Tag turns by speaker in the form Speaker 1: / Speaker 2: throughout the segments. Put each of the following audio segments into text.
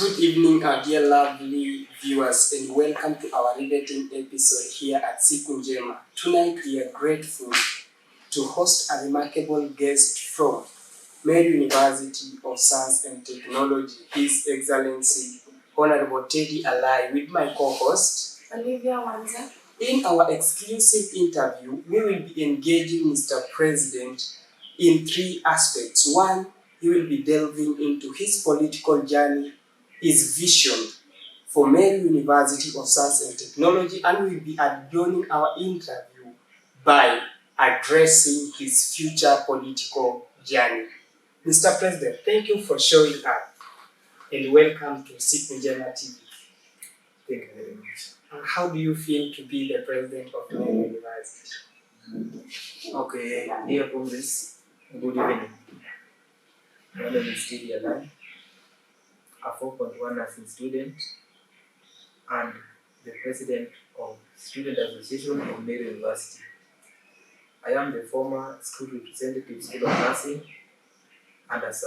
Speaker 1: Good evening, our dear lovely viewers, and welcome to our riveting episode here at Siku Njema. Tonight we are grateful to host a remarkable guest from Meru University of Science and Technology, His Excellency Honorable Teddy Alai, with my co-host
Speaker 2: Olivia Wanza.
Speaker 1: In our exclusive interview, we will be engaging Mr. President in three aspects. One, he will be delving into his political journey, his vision for Meru University of Science and Technology, and we will be adorning our interview by addressing his future political journey. Mr. President, thank you for showing up and welcome to Siku Njema TV.
Speaker 3: Thank you very much.
Speaker 1: How do you feel to be the president of Meru University?
Speaker 3: Okay, dear Congress, good evening. My name is Teddy Alai, a 4.1 nursing student and the president of Student Association of Meru University. I am the former school representative, School of Nursing, and as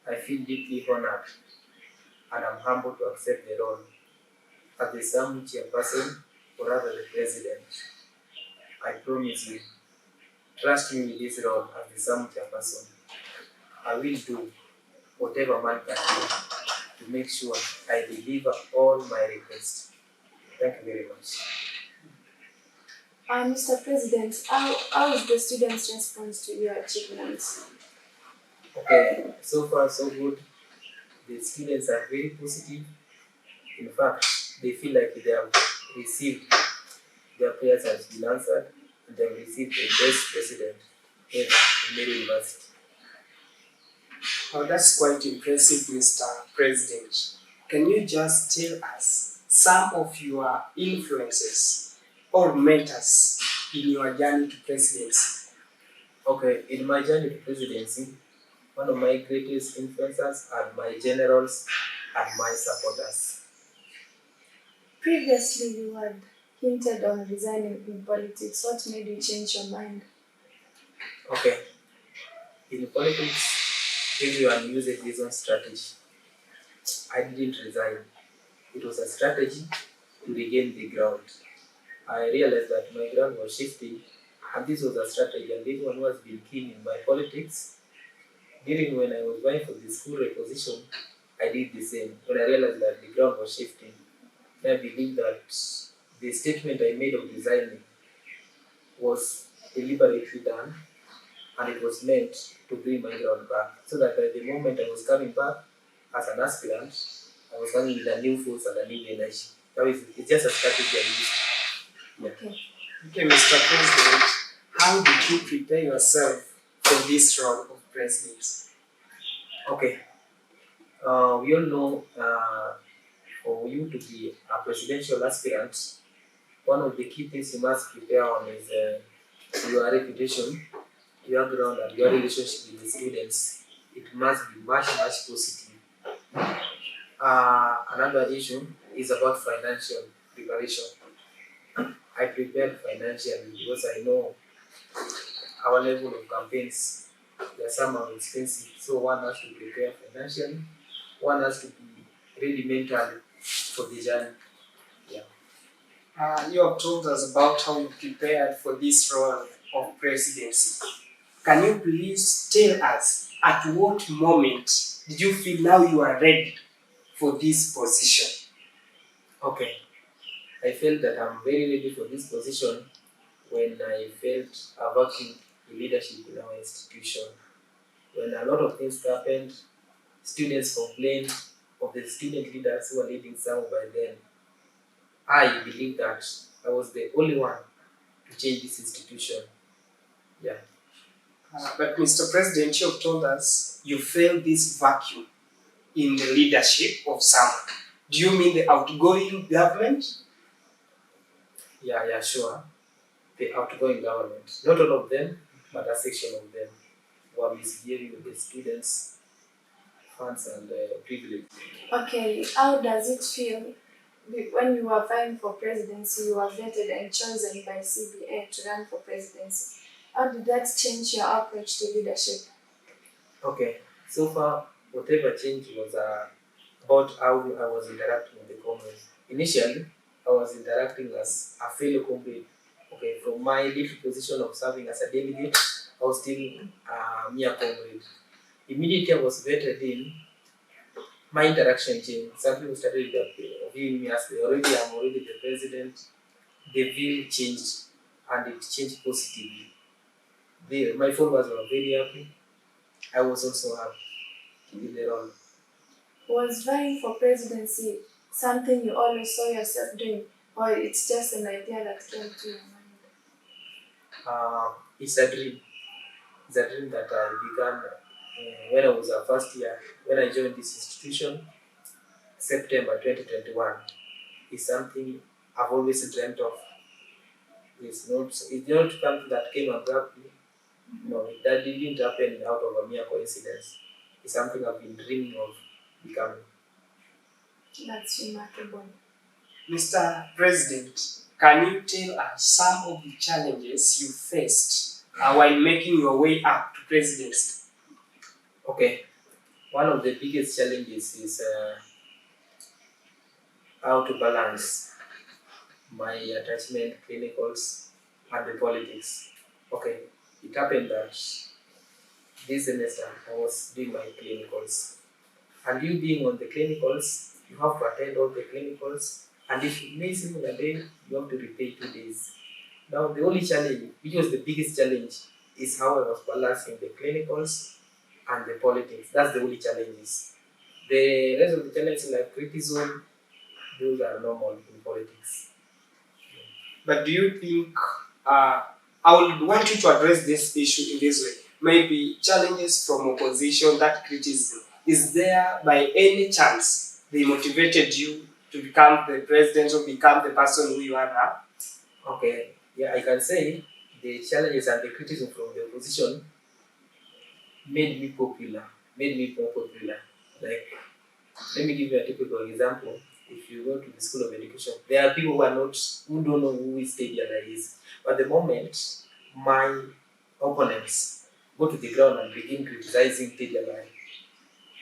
Speaker 3: I feel deeply honored and I'm humbled to accept the role as the SAM chairperson, or rather the president. I promise you, trust me with this role as the SAM chairperson. I will do whatever man can do to make sure I deliver all my requests. Thank you very much.
Speaker 2: Mr. President, how is the students' response to your achievements?
Speaker 3: Okay, so far so good. The students are very positive. In fact, they feel like they have received their prayers has been answered and they have received the best president ever in Meru University.
Speaker 1: Oh, that's quite impressive, Mr. President. Can you just tell us some of your influences or mentors in your journey to presidency?
Speaker 3: Okay, in my journey to presidency, one of my greatest influencers are my generals and my supporters.
Speaker 2: Previously, you had hinted on resigning in politics. What made you change your mind?
Speaker 3: Okay, in politics, everyone uses his own strategy. I didn't resign. It was a strategy to regain the ground. I realized that my ground was shifting, and this was a strategy. And anyone who has been keen in my politics, during when I was vying for the school reposition, I did the same. When I realized that the ground was shifting, I believe that the statement I made of resigning was deliberately done, and it was meant to bring my ground back, so that by the moment I was coming back as an aspirant, I was coming with a new force and a new energy. That is, it's just a strategy I used.
Speaker 2: Okay.
Speaker 1: Okay, Mr. President, how did you prepare yourself for this role of president?
Speaker 3: Okay. We all know for you to be a presidential aspirant, one of the key things you must prepare on is your reputation, your ground, and your relationship with the students. It must be much positive. Another issue is about financial preparation. I prepared financially because I know our level of campaigns, they are somehow expensive. So one has to prepare financially, one has to be really mentally for the journey. Yeah.
Speaker 1: You have told us about how you prepared for this role of presidency. Can you please tell us at what moment did you feel now you are ready for this position?
Speaker 3: Okay. I felt that I'm very ready for this position when I felt a vacuum in leadership in our institution. When a lot of things happened, students complained of the student leaders who were leading some by then. I believe that I was the only one to change this institution. Yeah.
Speaker 1: But Mr. President, you have told us you felt this vacuum in the leadership of some. Do you mean the outgoing government?
Speaker 3: Yeah, sure. The outgoing government. Not all of them, but a section of them were misbehaving with the students' funds and privilege.
Speaker 2: Okay, how does it feel when you are vying for presidency, you are vetted and chosen by CBA to run for presidency? How did that change your approach to leadership?
Speaker 3: Okay, so far, whatever change was about how I was interacting with the comrades. Initially, I was interacting as a fellow comrade. Okay, from my little position of serving as a delegate, I was still a mere comrade. Immediately I was vetted in, my interaction changed. Some people started viewing me as I'm already the president. The view changed and it changed positively. My followers were very happy. I was also happy with the role.
Speaker 2: Was vying for presidency something you always saw yourself doing, or it's just an idea that came to your mind?
Speaker 3: It's a dream. It's a dream that I began when I was a first year. When I joined this institution, September 2021, is something I've always dreamt of. It's not something that came abruptly. No, that didn't happen out of a mere coincidence. It's something I've been dreaming of becoming.
Speaker 2: That's remarkable.
Speaker 1: Mr. President, can you tell us some of the challenges you faced while making your way up to presidency?
Speaker 3: Okay, one of the biggest challenges is how to balance my attachment, clinicals, and the politics. Okay, it happened that this semester I was doing my clinicals, and you being on the clinicals, you have to attend all the clinicals, and if you miss even a day, you have to repay 2 days. Now, the only challenge, which was the biggest challenge, is how I was balancing the clinicals and the politics. That's the only challenges. The rest of the challenges like criticism, those are normal in politics.
Speaker 1: But do you think I would want you to address this issue in this way? Maybe challenges from opposition, that criticism. Is there by any chance they motivated you to become the president or become the person who you are now?
Speaker 3: Okay, yeah, I can say the challenges and the criticism from the opposition made me popular, made me more popular. Like, let me give you a typical example. If you go to the School of Education, there are people who don't know who is Teddy Alai is. But the moment my opponents go to the ground and begin criticizing Teddy Alai,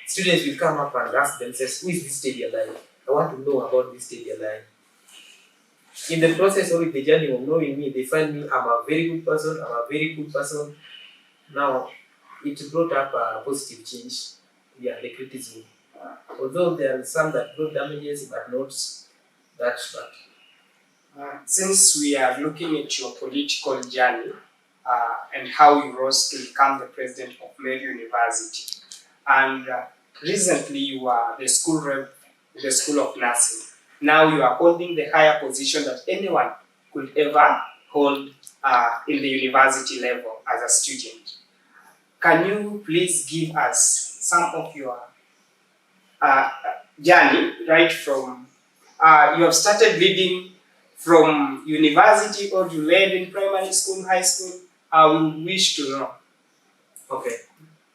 Speaker 3: students will come up and ask themselves, who is this Teddy Alai? I want to know about this Teddy Alai. In the process or in the journey of knowing me, they find me, I'm a very good person, I'm a very good person. Now, it brought up a positive change. Yeah, the criticism. Although there are some that brought damages, but not that bad.
Speaker 1: Since we are looking at your political journey and how you rose to become the president of Meru University, and recently you are the school rep in the School of Nursing. Now you are holding the higher position that anyone could ever hold in the university level as a student. Can you please give us some of your uh, journey right from you have started leading from university or you led in primary school, high school? We wish to know.
Speaker 3: Okay,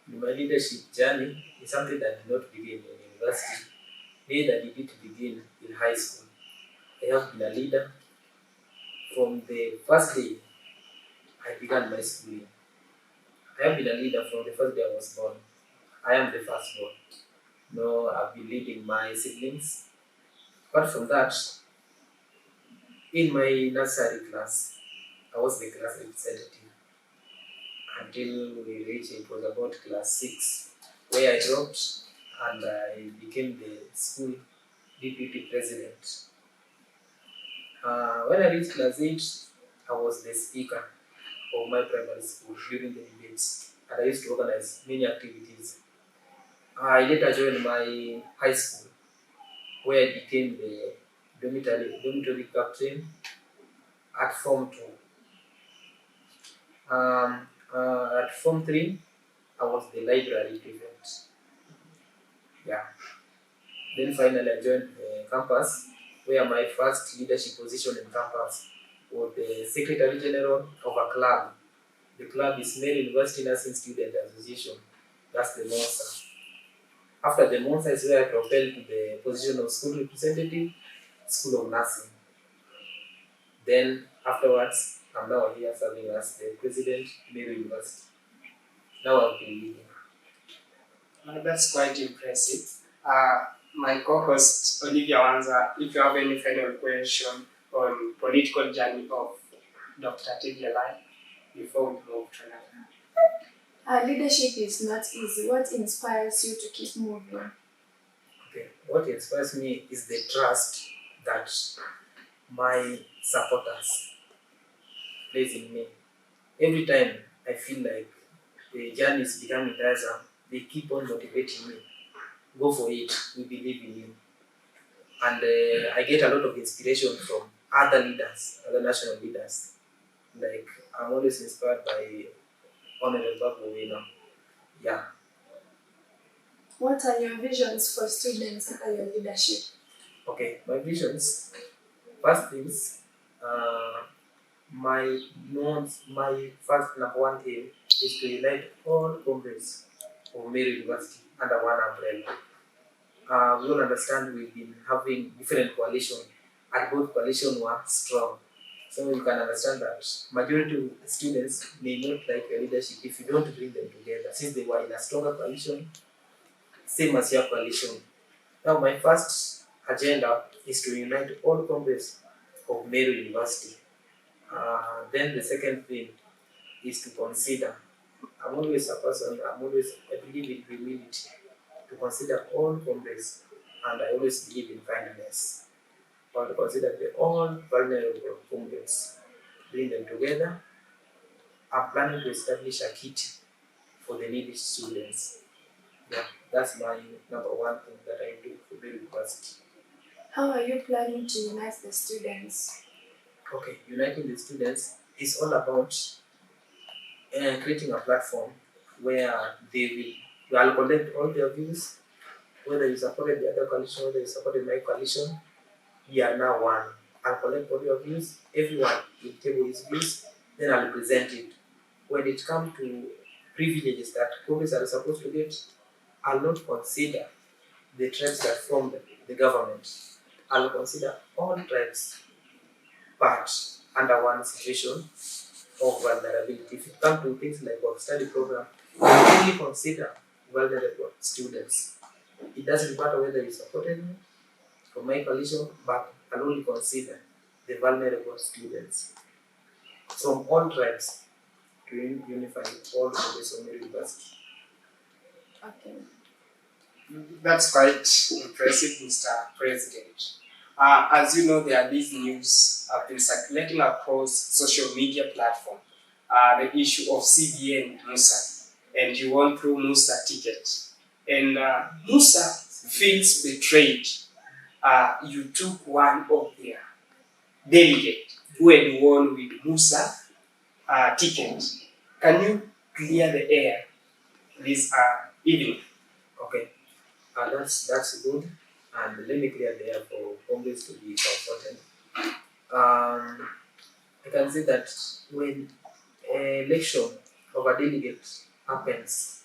Speaker 3: my leadership journey is something that did not begin in university, neither did it begin in high school. I have been a leader from the first day I began my schooling. I have been a leader from the first day I was born. I am the firstborn. No, I've been leading my siblings. Apart from that, in my nursery class, I was the class representative until we reached, it was about class 6, where I dropped and I became the school deputy president. When I reached class 8, I was the speaker of my primary school during the debates, and I used to organize many activities. I later joined my high school, where I became the dormitory captain at Form 2. At Form 3, I was the library prefect. Yeah. Then finally, I joined the campus, where my first leadership position in campus was the Secretary General of a club. The club is Meru University Nursing Student Association. That's the MONSA. After the MONSA is where I propelled to the position of school representative, School of Nursing. Then afterwards, I'm now here serving as the president, Meru University. Now I'll be leading.
Speaker 1: That's quite impressive. Uh, my co-host Olivia Wanza, if you have any final question on political journey of Dr. Alai before we move to another.
Speaker 2: Leadership is not easy. What inspires you to keep moving?
Speaker 3: Okay, what inspires me is the trust that my supporters place in me. Every time I feel like the journey is becoming tiresome, they keep on motivating me. Go for it, we believe in you. And I get a lot of inspiration from other leaders, other national leaders. Like, I'm always inspired by Honorable Babu, Yeah.
Speaker 2: What are your visions for students under your leadership?
Speaker 3: Okay, my visions. First things, uh, my first number one aim is to unite all comrades of Meru University under one umbrella. We all understand we've been having different coalitions, and both coalitions were strong. So you can understand that majority of students may not like your leadership if you don't bring them together, since they were in a stronger coalition, same as your coalition. Now, my first agenda is to unite all comrades of Meru University. Then the second thing is to consider. I'm always a person, I believe in humility, to consider all comrades, and I always believe in kindness. Or to consider the all vulnerable comrades, bring them together. I'm planning to establish a kit for the needy students. Yeah, that's my number one thing that I do for the university.
Speaker 2: How are you planning to unite the students?
Speaker 3: Okay, uniting the students is all about creating a platform where I'll collect all their views, whether you supported the other coalition, whether you supported my coalition, we are now one. I'll collect all your views, everyone will table his views, then I'll present it. When it comes to privileges that communities are supposed to get, I'll not consider the tribes that form the government. I'll consider all tribes, but under one situation of vulnerability. If it comes to things like work study program, we only consider vulnerable students. It doesn't matter whether you supported me from my coalition, but I'll only consider the vulnerable students from all tribes to unify all of the Somali University.
Speaker 2: Okay.
Speaker 1: That's quite impressive, Mr. President. As you know, there are these news have been circulating across social media platforms. The issue of CBN Musa, and you won through Musa ticket, and Musa feels betrayed. You took one of their delegates who had won with Musa ticket. Can you clear the air this evening?
Speaker 3: Okay, that's good. And let me clear the air for Congress to be comforted. I can say that when election of a delegate happens,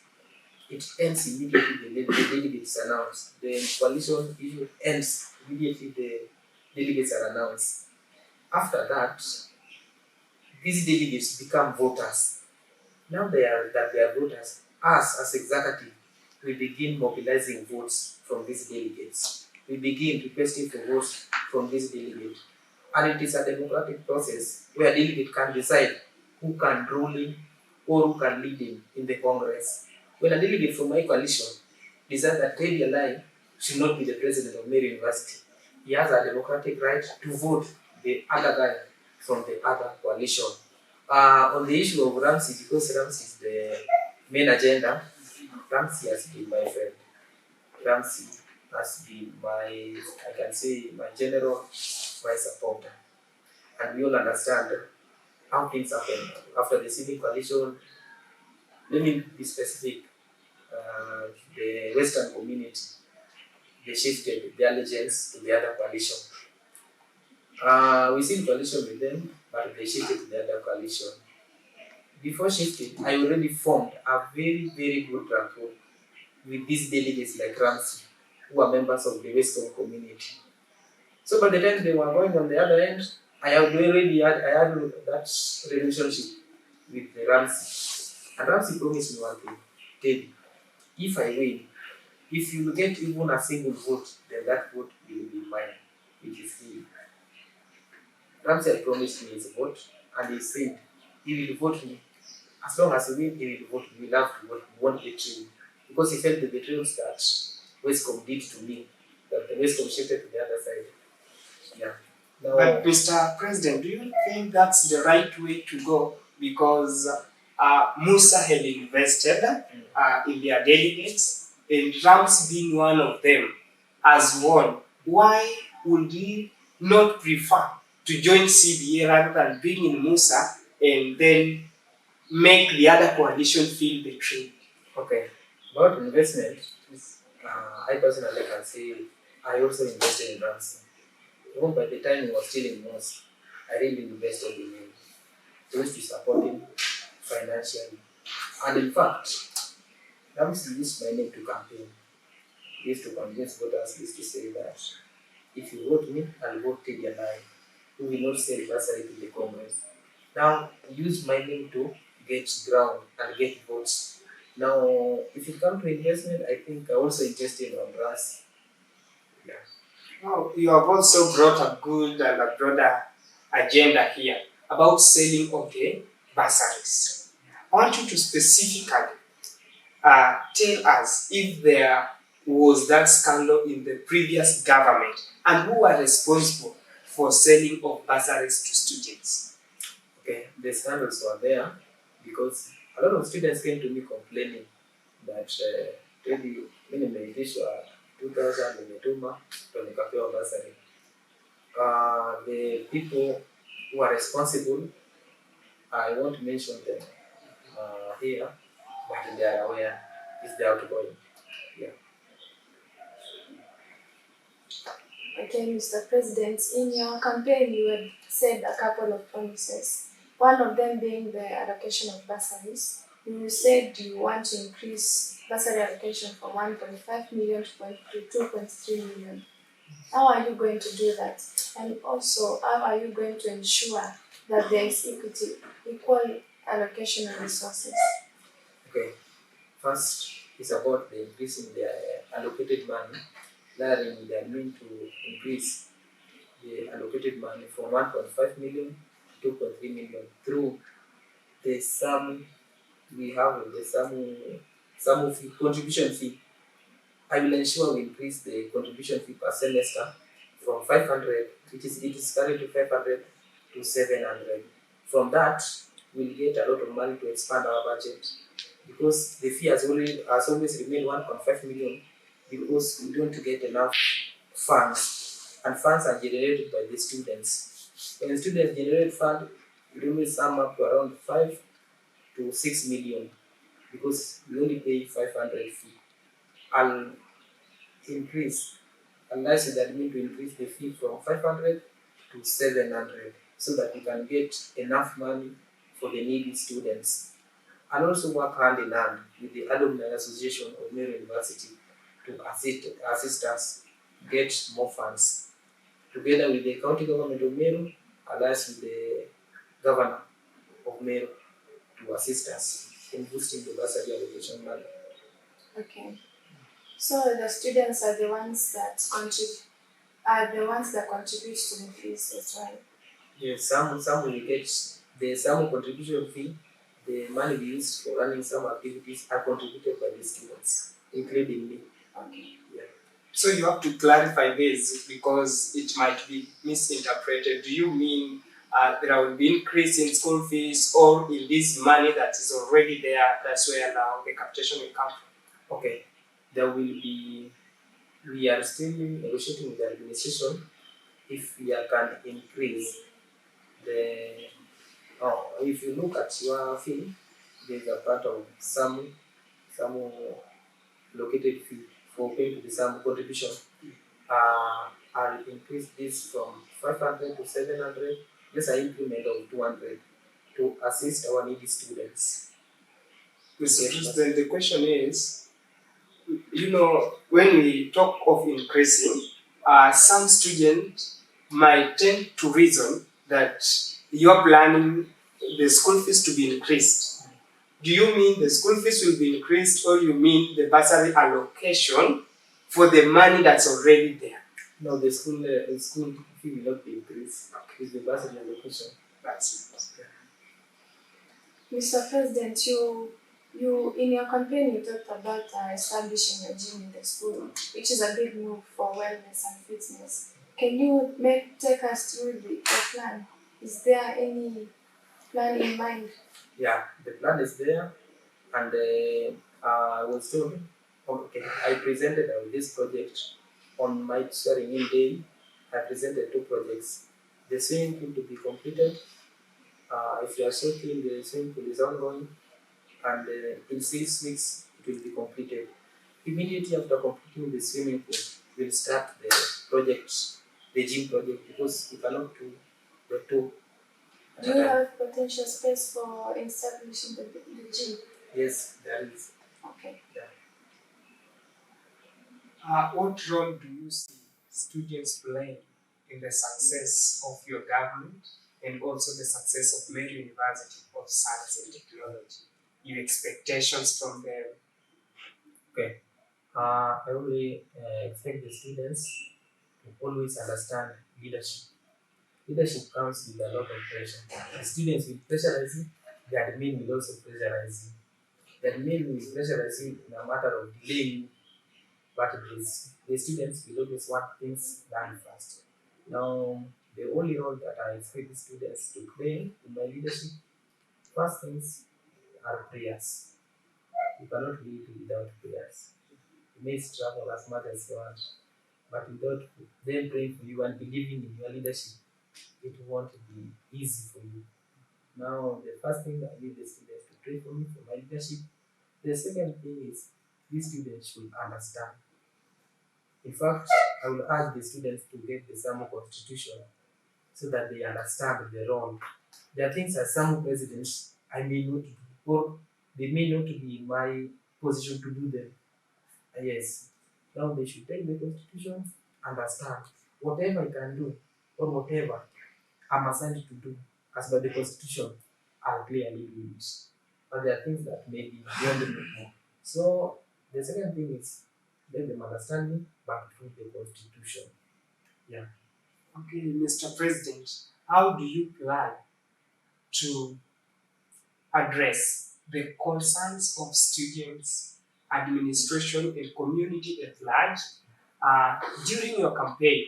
Speaker 3: it ends immediately. The delegates announced. The coalition issue ends immediately. The delegates are announced. After that, these delegates become voters. Now they are voters. Us as executive, we begin mobilizing votes from these delegates. We begin requesting for votes from these delegates. And it is a democratic process where delegate can decide who can rule him or who can lead him in the Congress. When a delegate from my coalition decides that Alai should not be the president of Meru University, he has a democratic right to vote the other guy from the other coalition. On the issue of Ramsey, because Ramsey is the main agenda, Ramsey has been my friend. Ramsey has been I can say, my general, my supporter. And we all understand how things happen after the civic coalition. Let me be specific. The Western community, they shifted their allegiance to the other coalition. We still coalition with them, but they shifted to the other coalition. Before shifting, I already formed a very, very good rapport with these delegates like Ramsey, who are members of the Western community. So by the time they were going on the other end, I had that relationship with the Ramsey. And Ramsey promised me one thing, Teddy, if I win, if you get even a single vote, then and that vote will be mine, which is he. Ramsey had promised me his vote, and he said he will vote me. As long as we win, he will vote me. We love to vote, we won't betray him. Because he felt the betrayals that Westcom did to me, that the Westcom shifted to the other side. Yeah. Now,
Speaker 1: But Mr. President, do you think that's the right way to go? Because Musa had invested in their delegates, and Trump's being one of them has won. Why would he not prefer to join CBA rather than being in Musa and then make the other coalition feel betrayed?
Speaker 3: okay, about investment, I personally can say I also invested in Ramsey. Even by the time he was still in Mosque, I really invested in him. I used to support him financially. And in fact, Ramsey used my name to campaign. He used to convince voters, he used to say that if you vote me, I'll vote Alai, who will not sell bursary to the Congress. Now, he used my name to get ground and get votes. Now, if it comes to investment, I think I also invested on RAS. Yeah.
Speaker 1: Now, you have also brought a good and a broader agenda here about selling of the bursaries. I want you to specifically tell us if there was that scandal in the previous government and who were responsible for selling of bursaries to students.
Speaker 3: Okay, the scandals were there because a lot of students came to me complaining that mimi nimeitishwa 2000 nimetuma ndo nikapewa bursary. The people who are responsible, I won't mention them here, but they are aware. Is the outgoing. Yeah.
Speaker 2: Okay, Mr. President, in your campaign you had said a couple of promises. One of them being the allocation of bursaries. You said you want to increase bursary allocation from 1.5 million to 2.3 million. How are you going to do that? And also, how are you going to ensure that there is equal allocation of resources?
Speaker 3: Okay. First is about the increasing the allocated money. Wherein they are going to increase the allocated money from 1.5 million to 2.3 million through the sum we have the sum fee, contribution fee. I will ensure we increase the contribution fee per semester from 500, it is currently 500 to 700. From that, we'll get a lot of money to expand our budget because the fee has always remained 1.5 million because we don't get enough funds, and funds are generated by the students. When students generate fund, it will sum up to around 5 to 6 million because we only pay 500 fee. I'll increase, unless that means to increase the fee from 500 to 700 so that we can get enough money for the needy students. And also work hand in hand with the Alumni Association of Meru University to assist us get more funds. Together with the county government of Meru, allies with the governor of Meru to assist us in boosting the bursary allocation money.
Speaker 2: Okay. So the students are the ones that contribute to the fees as well.
Speaker 3: Yes, some will get the some contribution fee. The money we used for running some activities are contributed by the students, including me.
Speaker 2: Okay.
Speaker 3: Yeah.
Speaker 1: So you have to clarify this because it might be misinterpreted. Do you mean there will be increase in school fees or in this money that is already there? That's where now the capitation will come from.
Speaker 3: Okay, there will be. We are still negotiating with the administration if we can increase the. If you look at your fee, there's a part of some located fee for paying to the some contribution. I'll increase this from 500 to 700, just an increment of 200 to assist our needy students.
Speaker 1: Mr. President, the question is, when we talk of increasing, some students might tend to reason that you're planning the school fees to be increased. Do you mean the school fees will be increased or you mean the bursary allocation for the money that's already there?
Speaker 3: No, the school fee will not be increased. It's the bursary allocation.
Speaker 1: That's it.
Speaker 2: Mr. President, you in your campaign you talked about establishing a gym in the school, which is a big move for wellness and fitness. Can you take us through your plan? Is there any plan in mind?
Speaker 3: Yeah, the plan is there, and I was told, okay, I presented this project on my sharing in day. I presented two projects. The swimming pool to be completed. If you are so keen, the swimming pool is ongoing, and in 6 weeks it will be completed. Immediately after completing the swimming pool, we'll start the project, the gym project, because we cannot do the two at
Speaker 2: Do
Speaker 3: a
Speaker 2: you
Speaker 3: time.
Speaker 2: have potential space for establishing the gym?
Speaker 3: Yes, there is.
Speaker 2: Okay.
Speaker 1: What role do you see students playing in the success of your government and also the success of Meru University of Science and Technology? Your expectations from them?
Speaker 3: Okay. I only expect the students to always understand leadership. Leadership comes with a lot of pressure. The students will pressurize you, the admin will also pressurize you. The admin will pressurize you in a matter of delaying, but the students will always want things done fast. Now, the only role that I expect the students to play in my leadership, first things are prayers. You cannot lead without prayers. You may struggle as much as you want, but without them praying for you and believing in your leadership, it won't be easy for you. Now, the first thing I need the students to pray for me for my leadership. The second thing is these students should understand. In fact, I will urge the students to get the SAMU constitution so that they understand the role. There are things as SAMU presidents I may not do, or they may not be in my position to do them. Yes. Now they should take the constitution, understand whatever I can do or whatever I'm assigned to do as per the constitution, I'll clearly do it. But there are things that may be beyond me. So the second thing is let them understand me but through the constitution. Yeah.
Speaker 1: Okay, Mr. President, how do you plan to address the concerns of students, administration, and community at large? During your campaign,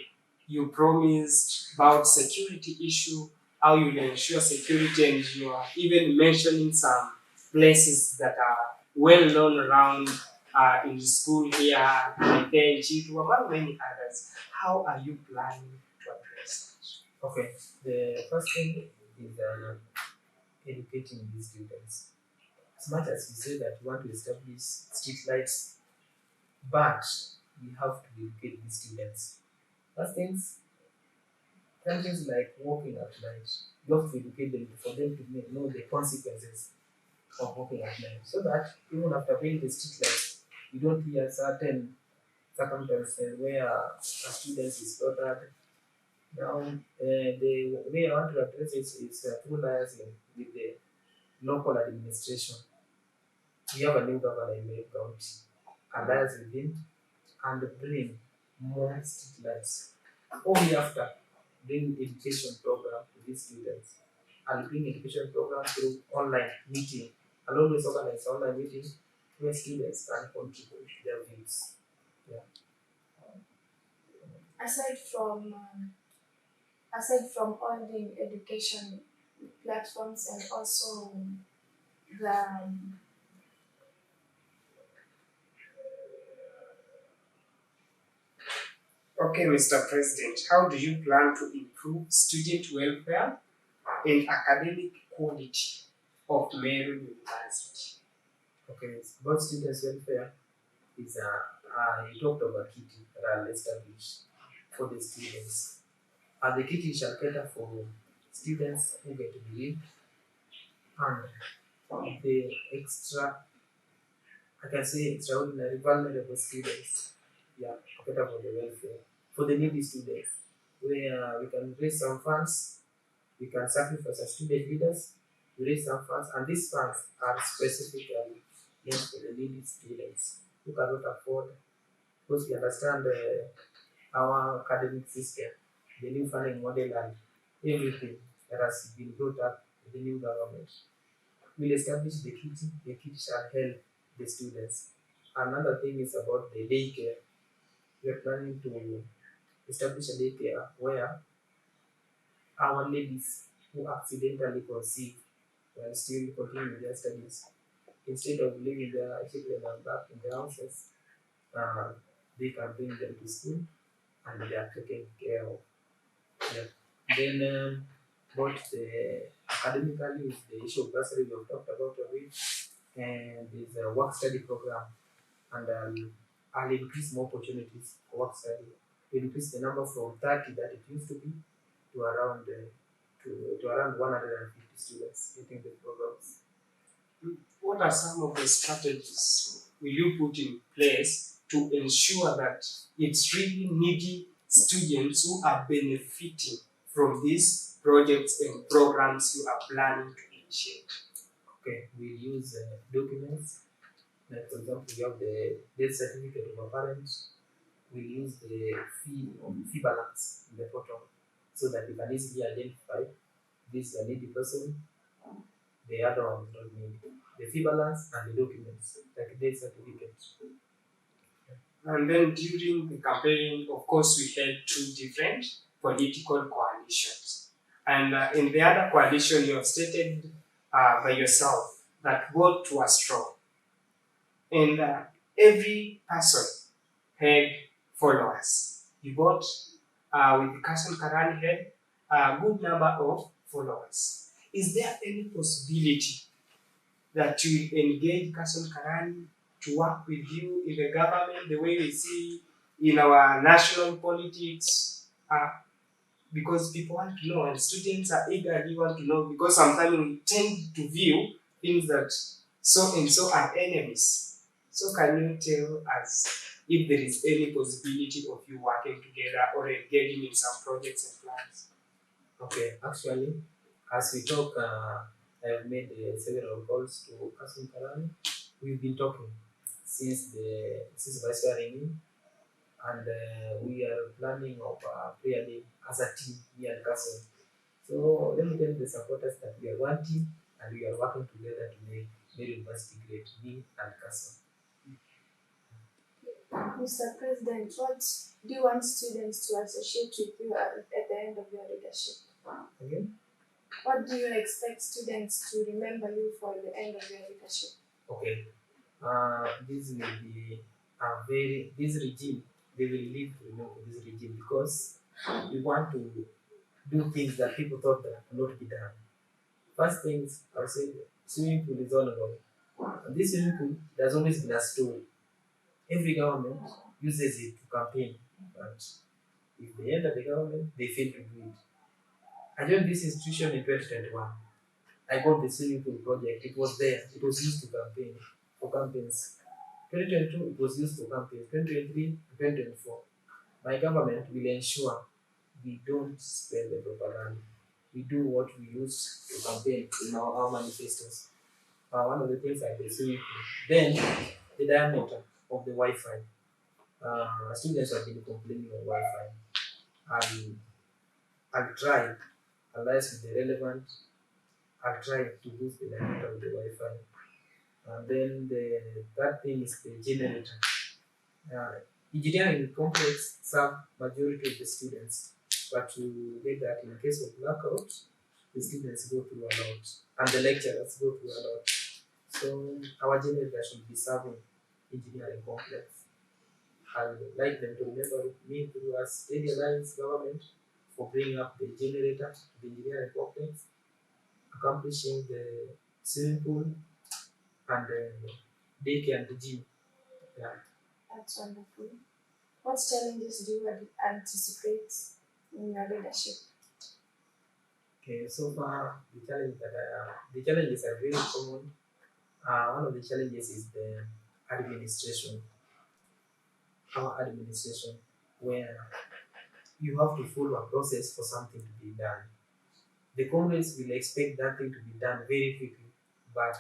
Speaker 1: you promised about security issue, how you will ensure security, and you are even mentioning some places that are well known around in the school here, Chitu, among many others. How are you planning to address that?
Speaker 3: Okay. The first thing is educating these students. As much as we say that we want to establish street lights, but we have to educate these students. First things, things like walking at night. You have to educate them for them to know the consequences of walking at night, so that even after paying the street lights, you don't hear certain circumstances where a student is slaughtered. Now, the way I want to address this is through liaising with the local administration. We have a new governor in Meru County, and liaise with him and bring more street lights. Only after bring education program to these students. I'll bring education program through online meeting. I'll always organize online meeting where students can contribute their views. Yeah.
Speaker 2: Aside from aside from all the education platforms and also the
Speaker 1: Okay, Mr. President, how do you plan to improve student welfare and academic quality of Meru University?
Speaker 3: Okay, about students' welfare is you talked about kitty that I'll establish for the students. And the kitty shall cater for students who get bullied and the extra, I can say extraordinary vulnerable students. Yeah, cater for the welfare. For the needy students, where we can raise some funds, we can sacrifice as student leaders, we raise some funds, and these funds are specifically meant for the needy students who cannot afford, because we understand our academic system, the new funding model, and everything that has been brought up with the new government. We'll establish the kit shall help the students. Another thing is about the daycare. We are planning to establish a daycare where our ladies who accidentally conceive while still continuing their studies, instead of leaving their children back in their houses, uh, they can bring them to school and they are taken care of. Yeah. Then what the academically is the issue of bursary we have talked about a bit, and there's a work study program, and I'll increase more opportunities for work study. We increase the number from 30 that it used to be to around to around 150 students getting the programs.
Speaker 1: What are some of the strategies will you put in place to ensure that it's really needy students who are benefiting from these projects and programs you are planning to initiate?
Speaker 3: Okay, we use documents like, for example, we have the death certificate of a parent. We use the fee balance in the photo so that we can easily identify this a needy person, the other one is not needy. The fee balance and the documents, like death certificate.
Speaker 1: And then during the campaign, of course, we had two different political coalitions. And in the other coalition, you have stated by yourself that both were strong. And every person had followers. You got with Carson Karani had a good number of followers. Is there any possibility that you will engage Carson Karani to work with you in the government the way we see in our national politics? Because people want to know and students are eagerly want to know, because sometimes we tend to view things that so and so are enemies. So can you tell us if there is any possibility of you working together or engaging in some projects and plans?
Speaker 3: Okay, actually, as we talk, I have made several calls to Kasim Karani. We've been talking since Vice swearing, and we are planning of prayer day as a team, me and Kasim. So let me tell the supporters that we are one team and we are working together to make Meru University great, me and Kasim.
Speaker 2: Mr. President, what do you want students to associate with you at the end of your leadership?
Speaker 3: Again?
Speaker 2: What do you expect students to remember you for at the end of your leadership?
Speaker 3: Okay. This will be this regime, they will live to remember this regime because we want to do things that people thought that could not be done. First things, I would say swimming pool is honorable. And this swimming pool, there's always been a story. Every government uses it to campaign, but if they enter the government, they fail to do it. I joined this institution in 2021. I got the swimming pool project. It was there. It was used to campaign for campaigns. 2022, it was used for campaigns. 2023 to 2024. My government will ensure we don't spend the propaganda. We do what we use to campaign in our manifestos. One of the things I did swimming pool. Then the diameter of the Wi-Fi. Students have been complaining of Wi-Fi. I'll try, unless with the relevant, I'll try to boost the diameter of the Wi-Fi. And then the third thing is the generator. Engineering complex serve majority of the students, but to get that in case of blackout, the students go through a lot, and the lecturers go through a lot. So our generator should be serving engineering complex. I'd like them to remember me through as Daily Alliance government for bringing up the generator to the engineering complex, accomplishing the swimming pool and the daycare and the gym. Yeah.
Speaker 2: That's wonderful. What challenges do you anticipate in your leadership?
Speaker 3: Okay, so far the challenges are very common. One of the challenges is the administration, our administration, where you have to follow a process for something to be done. The comrades will expect that thing to be done very quickly, but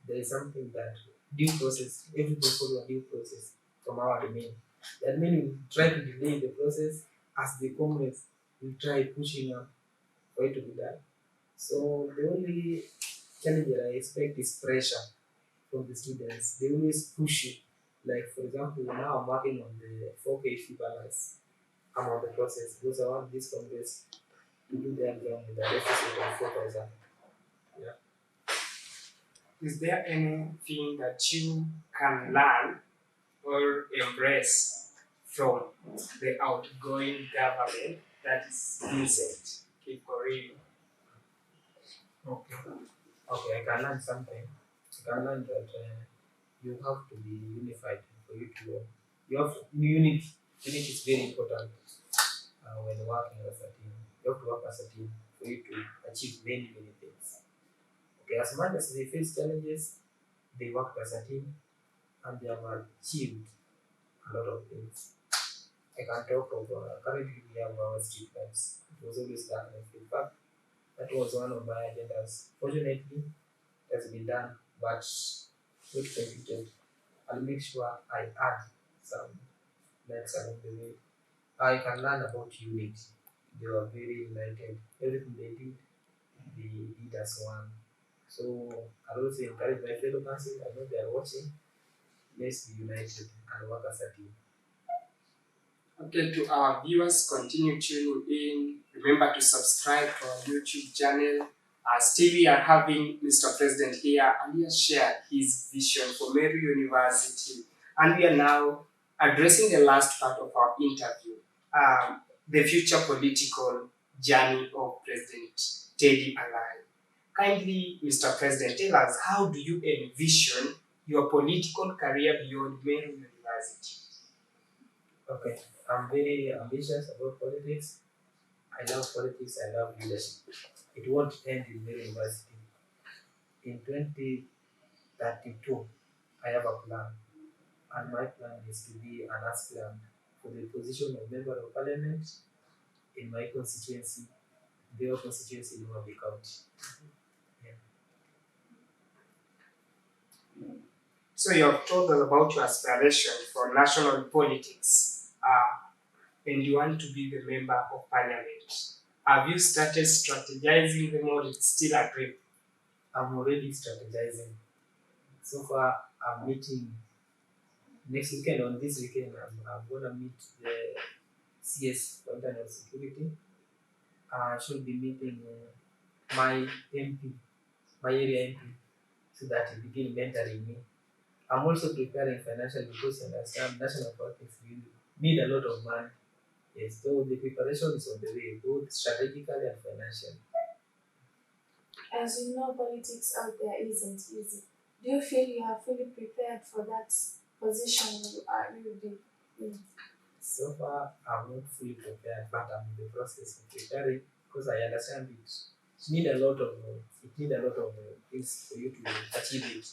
Speaker 3: there is something that due process, everything follow a due process from our domain. That means we try to delay the process as the comrades will try pushing up for it to be done. So the only challenge that I expect is pressure from the students. They always push it. Like for example, now I'm working on the 4K balance. I'm on the process because I want this congress to do their exam with a deficit of 4,000. Yeah.
Speaker 1: Is there anything that you can learn or embrace from the outgoing government that is Vincent Kikorio?
Speaker 3: Okay. Okay, I can learn something. I can learn that you have to be unified for you to you have unity. Unity is very important when working as a team. You have to work as a team for you to achieve many things. Okay, as much as they face challenges, they work as a team and they have achieved a lot of things. I can talk of currently we have our street lights. It was always darkness. In fact, that was one of my agendas. Fortunately, it has been done, but not completed. I'll make sure I add some lights along the way. I can learn about unity. They were very united. Everything they did as one. So I also encourage my fellow council. I know they are watching. Let's be united and work as a team.
Speaker 1: Okay, to our viewers, continue tuning in. Remember to subscribe to our YouTube channel. Still, we are having Mr. President here, and he has shared his vision for Meru University. And we are now addressing the last part of our interview, the future political journey of President Teddy Alai. Kindly, Mr. President, tell us, how do you envision your political career beyond Meru University?
Speaker 3: Okay, I'm very ambitious about politics. I love politics. I love leadership. It won't end in Meru University. In 2032, I have a plan, and my plan is to be an aspirant for the position of member of parliament in my constituency, their constituency in Mumbai County. Yeah.
Speaker 1: So you have told us about your aspiration for national politics, and you want to be the member of parliament. Have you started strategizing them, or it's still a dream?
Speaker 3: I'm already strategizing. So far, I'm meeting next weekend. On this weekend, I'm gonna meet the CS for internal security. I should be meeting my MP, my area MP, so that he begin mentoring me. I'm also preparing financially because you understand national politics will need a lot of money. Yes, so the preparation is on the way, both strategically and financially.
Speaker 2: As you know, politics out there isn't easy. Do you feel you are fully prepared for that position you will be in?
Speaker 3: So far, I'm not fully prepared, but I'm in the process of preparing because I understand it. Need a lot of things for you to achieve it.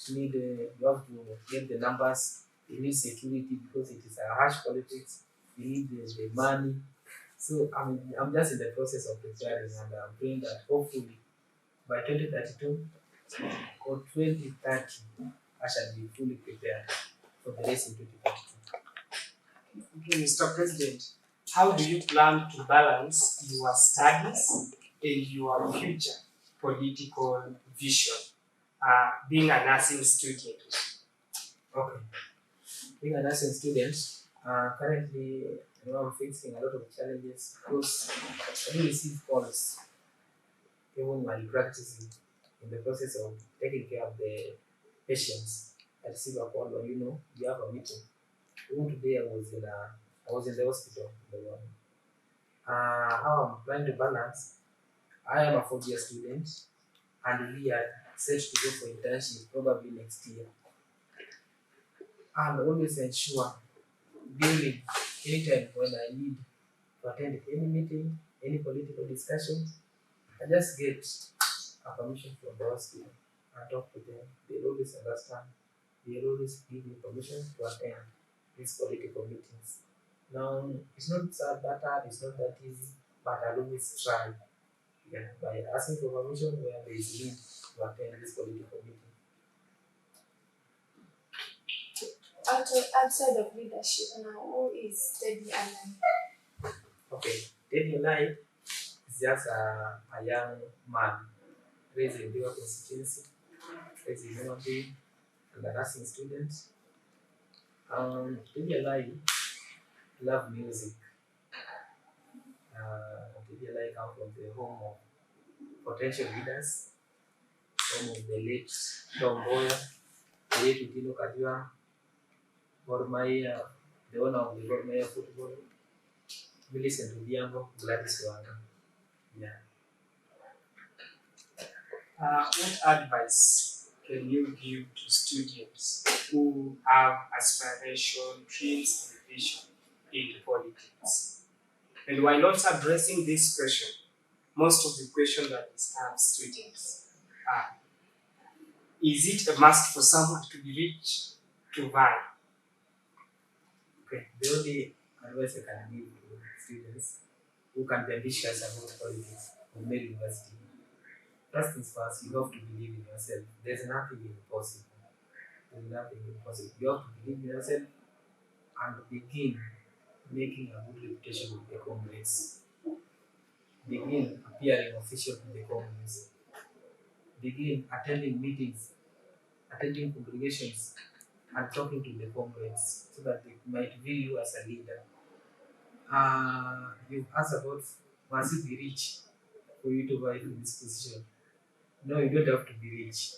Speaker 3: You have to get the numbers. You need security because it is a harsh politics. You need the money. So I'm just in the process of preparing, and I'm praying that hopefully by 2032 or 2030 I shall be fully prepared for the race in 2032.
Speaker 1: Okay, Mr. President, how do you plan to balance your studies and your future political vision, being a nursing student?
Speaker 3: Okay. Being a nursing student, currently I'm facing a lot of challenges because I do receive calls even while practicing in the process of taking care of the patients. I receive a call or we have a meeting. Even today I was in the hospital. How I'm trying to balance. I am a 4 year student and we are set to go for internship probably next year. I'm always ensure during anytime when I need to attend any meeting, any political discussions, I just get a permission from the hospital and talk to them. They always understand. They always give me permission to attend these political meetings. Now, it's not that hard, it's not that easy, but I'll always try by asking for permission where there is need to attend this political meeting.
Speaker 2: outside of leadership now, who is Teddy Allen?
Speaker 3: Okay, Daily Alai is just a young man raised in River constituency, raised in Meru, and a nursing student. Daily Alai love music. Daily Alai come from the home of potential leaders, home of the late Tom Boya, the late Utino Kajua, Gor Mahia, the owner of the Gor Mahia football, Millicent Odhiambo, Gladys Wanga. Yeah.
Speaker 1: What advice can you give to students who have aspiration, dreams, and vision into politics? And while not addressing this question, most of the questions that we ask students are: is it a must for someone to be rich to vie?
Speaker 3: Okay. The only advice I can give to students who can be ambitious about politics or Meru University. First things first, you have to believe in yourself. There's nothing impossible. There's nothing impossible. You have to believe in yourself and begin making a good reputation with the comrades. Begin appearing official to the comrades. Begin attending meetings, attending congregations, and talking to the comrades so that they might view you as a leader. You asked about must you be rich for you to vie for this position? No, you don't have to be rich.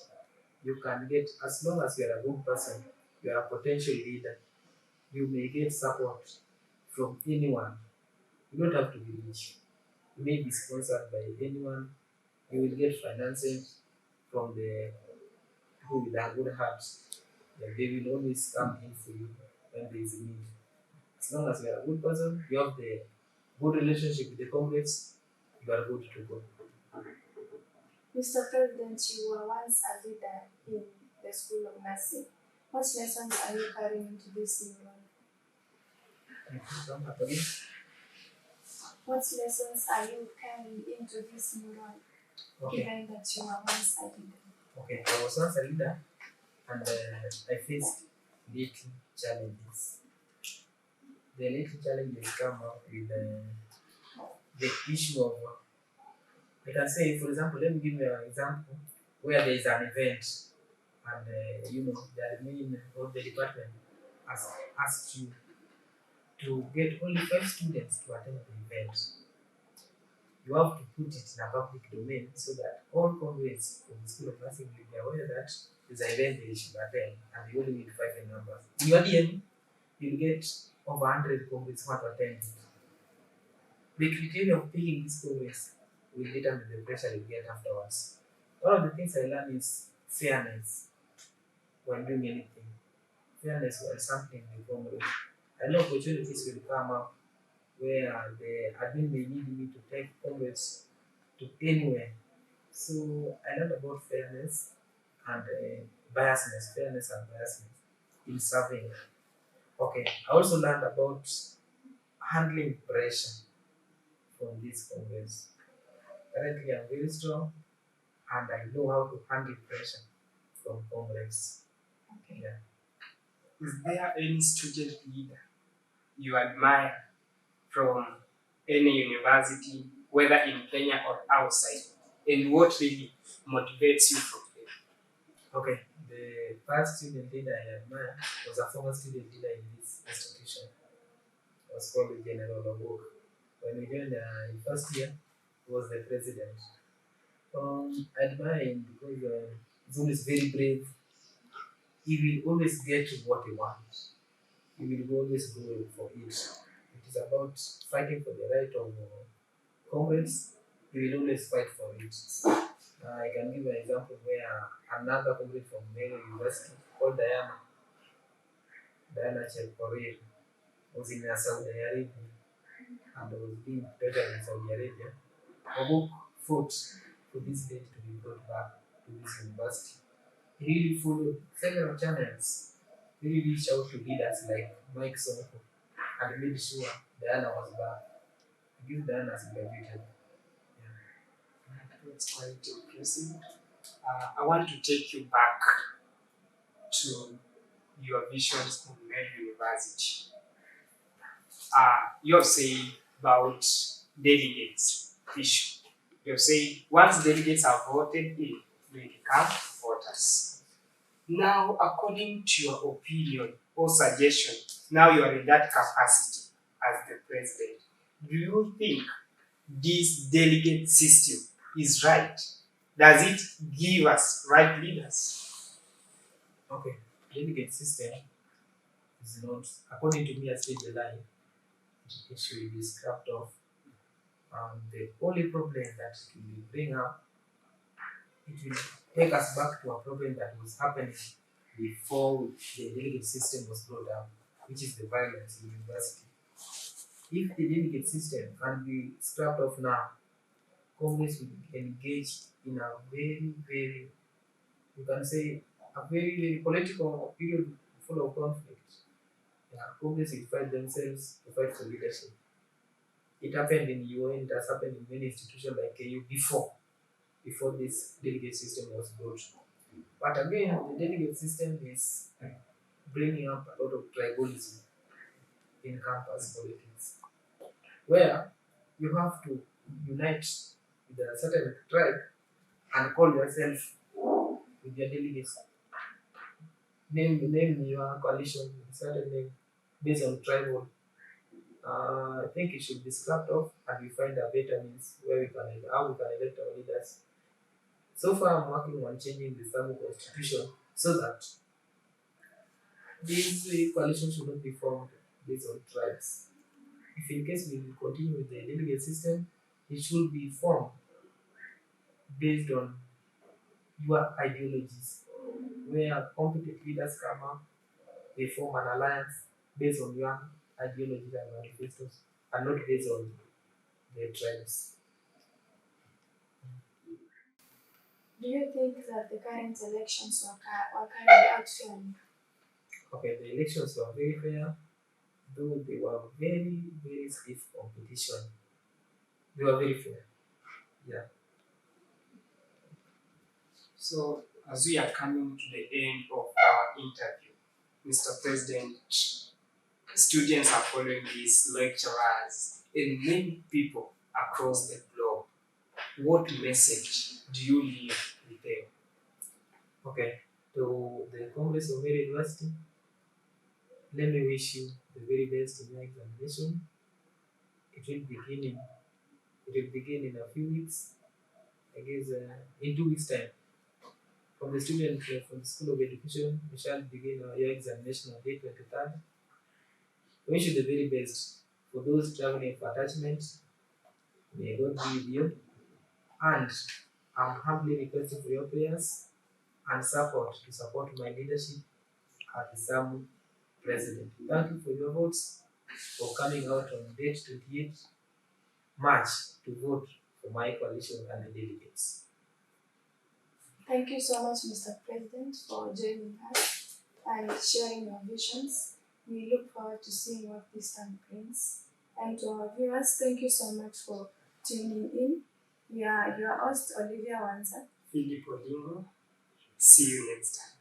Speaker 3: You can get, as long as you are a good person, you are a potential leader, you may get support from anyone. You don't have to be rich. You may be sponsored by anyone. You will get financing from the people with a good heart. Yeah, they will always come in for you when there is a need. As long as you are a good person, you have the good relationship with the comrades, you are good to go.
Speaker 2: Mr. President, you were once a leader in the School of Nursing. What lessons are you carrying into this new role?
Speaker 3: Come up again.
Speaker 2: What lessons are you carrying into this new role,
Speaker 3: Okay.
Speaker 2: given that you were once a leader?
Speaker 3: Okay, I was once a leader and I faced little challenges. The little challenges come up with the issue of, I can say, for example, let me give you an example where there is an event and the admin or the department has asked you to get only 5 students to attend the event. You have to put it in a public domain so that all comrades from the School of Nursing will be aware that there's an event they should attend and they only need 5 in numbers. In your DM, you'll get over 100 comrades who want to attend it. The criteria of picking these comrades will determine the pressure you get afterwards. One of the things I learned is fairness when doing anything. Fairness when something will come. I know opportunities will come up where the admin may need me to take comrades to anywhere. So I learned about fairness and biasness, fairness and biasness in serving. Okay, I also learned about handling pressure from these comrades. Currently, I'm very strong and I know how to handle pressure from comrades.
Speaker 2: Okay.
Speaker 3: Yeah.
Speaker 1: Is there any student leader you admire from any university, whether in Kenya or outside? And what really motivates you from them?
Speaker 3: Okay, the first student leader I admire was a former student leader in this institution. It was called General Obok. When we joined in first year, he was the president. I admire him because he's always very brave. He will always get what he wants. He will always go for it. It is about fighting for the right of comrades. He will always fight for it. I can give an example where another comrade from Meru University called Diana Chepkorir, was in Saudi Arabia and was being tortured in Saudi Arabia. Obok fought for this date to be brought back to this university. He really followed several channels. He really reached out to leaders like Mike Sonko and made sure Diana was back. Because Diana has graduated.
Speaker 1: That's quite impressive. I want to take you back to your visions in Meru University. You have said about delegates issue. You have said once delegates are voted in, they become voters. Now, according to your opinion or suggestion, now you are in that capacity as the president. Do you think this delegate system is right? Does it give us right leaders?
Speaker 3: Okay, delegate system is not, according to me, as the line, it should be scrapped off. The only problem that it will bring up, it will take us back to a problem that was happening before the delegate system was brought up, which is the violence in university. If the delegate system can be scrapped off now, Congress will engage in a very, very, you can say, a very, very political period full of conflict. Yeah, Congress will fight themselves to fight for leadership. It happened in UN, it has happened in many institutions like KU before this delegate system was brought. But again, the delegate system is bringing up a lot of tribalism in campus politics, where you have to unite with a certain tribe and call yourself with your delegates. Name your coalition with a certain name based on tribal. I think it should be scrapped off and we find a better means where we can how we can elect our leaders. So far, I'm working on changing the Islamic constitution so that these coalitions should not be formed based on tribes. If in case we will continue with the delegate system, it should be formed based on your ideologies, where competent leaders come up, they form an alliance based on your ideologies and manifestos, and not based on the tribes.
Speaker 2: Do you think that the current elections were carried out fairly?
Speaker 3: Okay, the elections were very fair, though they were very, very stiff competition. They were very fair. Yeah.
Speaker 1: So, as we are coming to the end of our interview, Mr. President, students are following these lecturers and many people across the globe. What message do you leave with them?
Speaker 3: Okay. To the Congress of Meru University, let me wish you the very best in your examination. It will begin in in a few weeks. I guess in 2 weeks' time. From the student from the School of Education, we shall begin your examination on day 23rd. I wish you the very best. For those traveling for attachment, may God be with you. And I'm humbly requesting for your prayers and support to support my leadership as the SAMU president. Thank you for your votes, for coming out on date 28 March to vote for my coalition and the delegates.
Speaker 2: Thank you so much, Mr. President, for joining us and sharing your visions. We look forward to seeing what this time brings. And to our viewers, thank you so much for tuning in. We are your host, Olivia Wanza.
Speaker 1: Philip Odingo. See you next time.